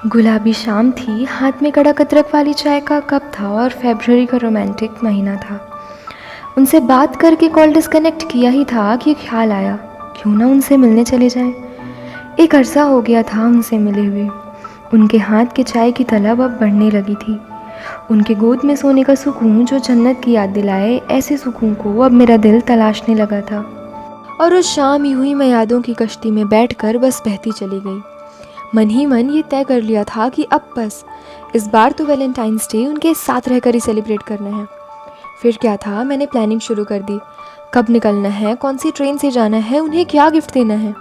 गुलाबी शाम थी, हाथ में कड़क अदरक वाली चाय का कप था और फरवरी का रोमांटिक महीना था। उनसे बात करके कॉल डिस्कनेक्ट किया ही था कि ख्याल आया, क्यों ना उनसे मिलने चले जाएं। एक अरसा हो गया था उनसे मिले हुए। उनके हाथ के चाय की तलब अब बढ़ने लगी थी। उनके गोद में सोने का सुकून जो जन्नत की याद दिलाए, ऐसे सुकून को अब मेरा दिल तलाशने लगा था। और उस शाम यूं ही मैं यादों की कश्ती में बैठकर बस बहती चली गई। मन ही मन ये तय कर लिया था कि अब बस इस बार तो वैलेंटाइंस डे उनके साथ रहकर ही सेलिब्रेट करना है। फिर क्या था, मैंने प्लानिंग शुरू कर दी। कब निकलना है, कौन सी ट्रेन से जाना है, उन्हें क्या गिफ्ट देना है।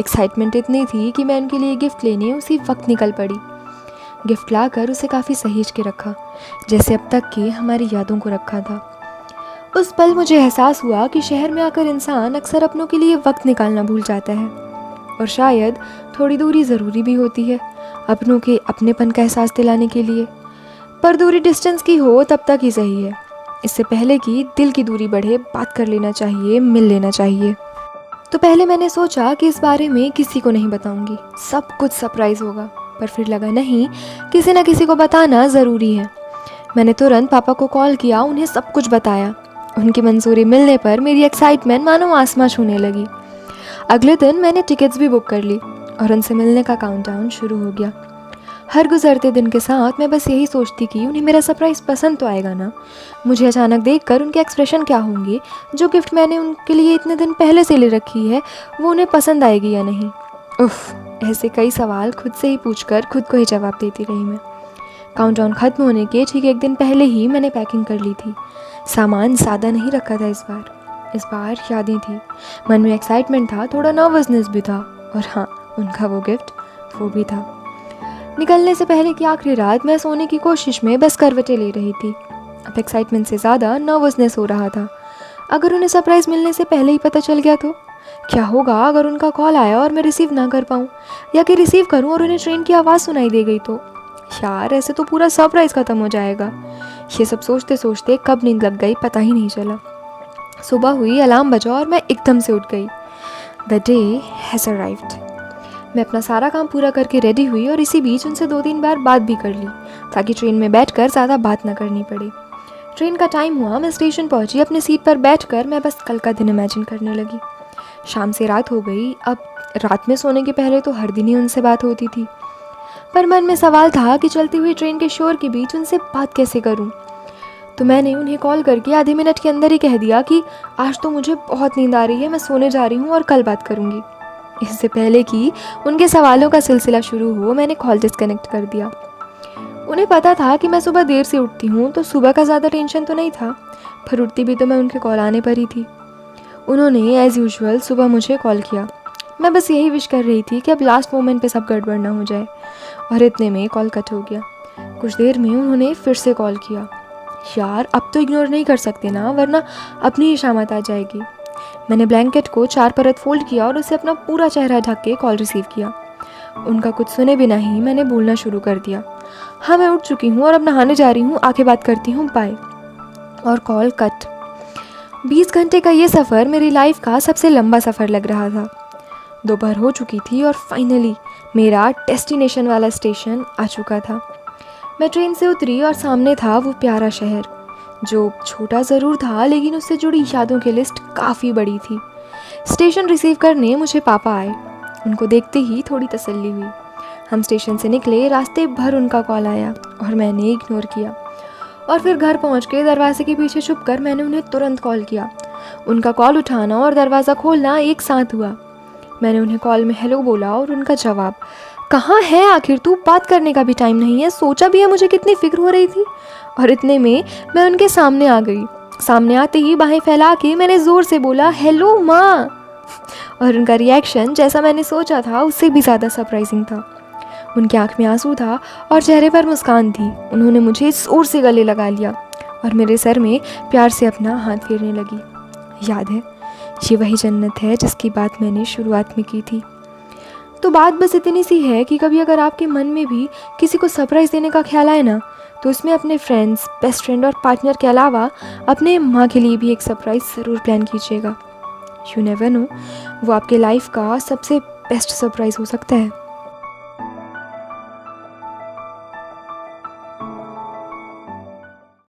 एक्साइटमेंट इतनी थी कि मैं उनके लिए गिफ्ट लेने उसी वक्त निकल पड़ी। गिफ्ट लाकर उसे काफ़ी सहेज के रखा, जैसे अब तक की हमारी यादों को रखा था। उस पल मुझे एहसास हुआ कि शहर में आकर इंसान अक्सर अपनों के लिए वक्त निकालना भूल जाता है, और शायद थोड़ी दूरी ज़रूरी भी होती है अपनों के अपनेपन का एहसास दिलाने के लिए। पर दूरी डिस्टेंस की हो तब तक ही सही है, इससे पहले कि दिल की दूरी बढ़े बात कर लेना चाहिए, मिल लेना चाहिए। तो पहले मैंने सोचा कि इस बारे में किसी को नहीं बताऊंगी, सब कुछ सरप्राइज़ होगा। पर फिर लगा नहीं, किसी न किसी को बताना ज़रूरी है। मैंने तुरंत पापा को कॉल किया, उन्हें सब कुछ बताया। उनकी मंजूरी मिलने पर मेरी एक्साइटमेंट मानो आसमां छूने लगी। अगले दिन मैंने टिकट्स भी बुक कर ली और उनसे मिलने का काउंटडाउन शुरू हो गया। हर गुजरते दिन के साथ मैं बस यही सोचती कि उन्हें मेरा सरप्राइज़ पसंद तो आएगा ना, मुझे अचानक देखकर उनके एक्सप्रेशन क्या होंगे, जो गिफ्ट मैंने उनके लिए इतने दिन पहले से ले रखी है वो उन्हें पसंद आएगी या नहीं। उफ़, ऐसे कई सवाल खुद से ही पूछकर खुद को ही जवाब देती रही मैं। काउंटडाउन ख़त्म होने के ठीक एक दिन पहले ही मैंने पैकिंग कर ली थी। सामान सादा नहीं रखा था इस बार यादें थी। मन में एक्साइटमेंट था, थोड़ा नर्वसनेस भी था, और हाँ, उनका वो गिफ्ट वो भी था। निकलने से पहले की आखिरी रात मैं सोने की कोशिश में बस करवटें ले रही थी। अब एक्साइटमेंट से ज़्यादा नर्वसनेस हो रहा था। अगर उन्हें सरप्राइज़ मिलने से पहले ही पता चल गया तो क्या होगा? अगर उनका कॉल आया और मैं रिसीव ना कर पाऊँ, या कि रिसीव करूँ और उन्हें ट्रेन की आवाज़ सुनाई दे गई तो? यार, ऐसे तो पूरा सरप्राइज़ ख़त्म हो जाएगा। ये सब सोचते सोचते कब नींद लग गई पता ही नहीं चला। सुबह हुई, अलार्म बजा और मैं एकदम से उठ गई। The day has arrived. मैं अपना सारा काम पूरा करके रेडी हुई और इसी बीच उनसे 2-3 बार बात भी कर ली, ताकि ट्रेन में बैठकर ज़्यादा बात ना करनी पड़े। ट्रेन का टाइम हुआ, मैं स्टेशन पहुंची। अपनी सीट पर बैठकर मैं बस कल का दिन इमेजिन करने लगी। शाम से रात हो गई। अब रात में सोने के पहले तो हर दिन ही उनसे बात होती थी, पर मन में सवाल था कि चलती हुई ट्रेन के शोर के बीच उनसे बात कैसे करूं। तो मैंने उन्हें कॉल करके आधे मिनट के अंदर ही कह दिया कि आज तो मुझे बहुत नींद आ रही है, मैं सोने जा रही हूँ और कल बात करूँगी। इससे पहले कि उनके सवालों का सिलसिला शुरू हो, मैंने कॉल डिस्कनेक्ट कर दिया। उन्हें पता था कि मैं सुबह देर से उठती हूँ, तो सुबह का ज़्यादा टेंशन तो नहीं था, पर उठती भी तो मैं उनके कॉल आने पर ही थी। उन्होंने एज़ यूजुअल सुबह मुझे कॉल किया। मैं बस यही विश कर रही थी कि अब लास्ट मोमेंट पे सब गड़बड़ ना हो जाए, और इतने में कॉल कट हो गया। कुछ देर में उन्होंने फिर से कॉल किया। यार, अब तो इग्नोर नहीं कर सकते ना, वरना अपनी ही शामत आ जाएगी। मैंने ब्लैंकेट को 4 परत फोल्ड किया और उसे अपना पूरा चेहरा ढक के कॉल रिसीव किया। उनका कुछ सुने बिना ही मैंने बोलना शुरू कर दिया। हाँ, मैं उठ चुकी हूँ और अब नहाने जा रही हूँ, आके बात करती हूँ, बाय। और कॉल कट। 20 घंटे का ये सफ़र मेरी लाइफ का सबसे लंबा सफ़र लग रहा था। दोपहर हो चुकी थी और फाइनली मेरा डेस्टिनेशन वाला स्टेशन आ चुका था। मैं ट्रेन से उतरी और सामने था वो प्यारा शहर, जो छोटा ज़रूर था लेकिन उससे जुड़ी यादों की लिस्ट काफ़ी बड़ी थी। स्टेशन रिसीव करने मुझे पापा आए। उनको देखते ही थोड़ी तसल्ली हुई। हम स्टेशन से निकले, रास्ते भर उनका कॉल आया और मैंने इग्नोर किया। और फिर घर पहुंच के दरवाजे के पीछे छुपकर मैंने उन्हें तुरंत कॉल किया। उनका कॉल उठाना और दरवाज़ा खोलना एक साथ हुआ। मैंने उन्हें कॉल में हेलो बोला और उनका जवाब, कहाँ है आखिर तू, बात करने का भी टाइम नहीं है, सोचा भी है मुझे कितनी फिक्र हो रही थी। और इतने में मैं उनके सामने आ गई। सामने आते ही बाहें फैला के मैंने ज़ोर से बोला, हेलो माँ। और उनका रिएक्शन जैसा मैंने सोचा था उससे भी ज़्यादा सरप्राइजिंग था। उनकी आँख में आंसू था और चेहरे पर मुस्कान थी। उन्होंने मुझे ज़ोर से गले लगा लिया और मेरे सर में प्यार से अपना हाथ फेरने लगी। याद है, ये वही जन्नत है जिसकी बात मैंने शुरुआत में की थी। तो बात बस इतनी सी है कि कभी अगर आपके मन में भी किसी को सरप्राइज़ देने का ख्याल आए ना, तो उसमें अपने फ्रेंड्स, बेस्ट फ्रेंड और पार्टनर के अलावा अपने माँ के लिए भी एक सरप्राइज़ ज़रूर प्लान कीजिएगा। यू नेवर नो, वो आपके लाइफ का सबसे बेस्ट सरप्राइज़ हो सकता है।